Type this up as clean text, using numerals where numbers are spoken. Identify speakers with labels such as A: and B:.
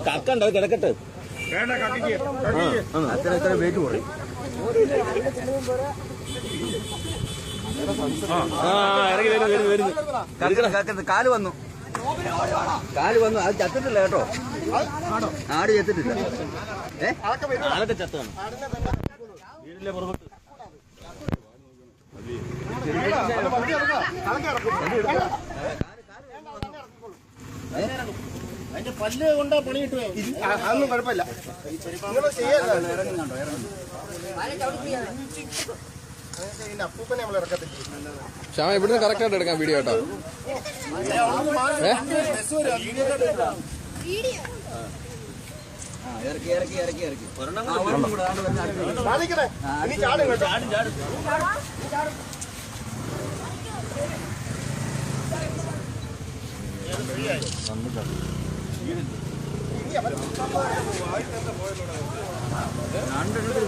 A: കക്കണ്ടോ കിടക്കട്ടെ അത്ര വെയിറ്റ് കുറയും. കാല് വന്നു അത് ചത്തിട്ടില്ല കേട്ടോ. ആട് ചത്തിട്ടില്ല. ആടൊക്കെ ചത്താണ്. വീടിന്റെ പുറത്ത് അതിന്റെ പല്ല് കൊണ്ടാ പണി കിട്ടുവേ. അതൊന്നും കുഴപ്പമില്ല.
B: ശ്യാമ ഇവിടുന്ന് കറക്റ്റ് ആയിട്ട് എടുക്കാം വീഡിയോ കേട്ടോ.
A: രണ്ടെണ്ണത്തിൽ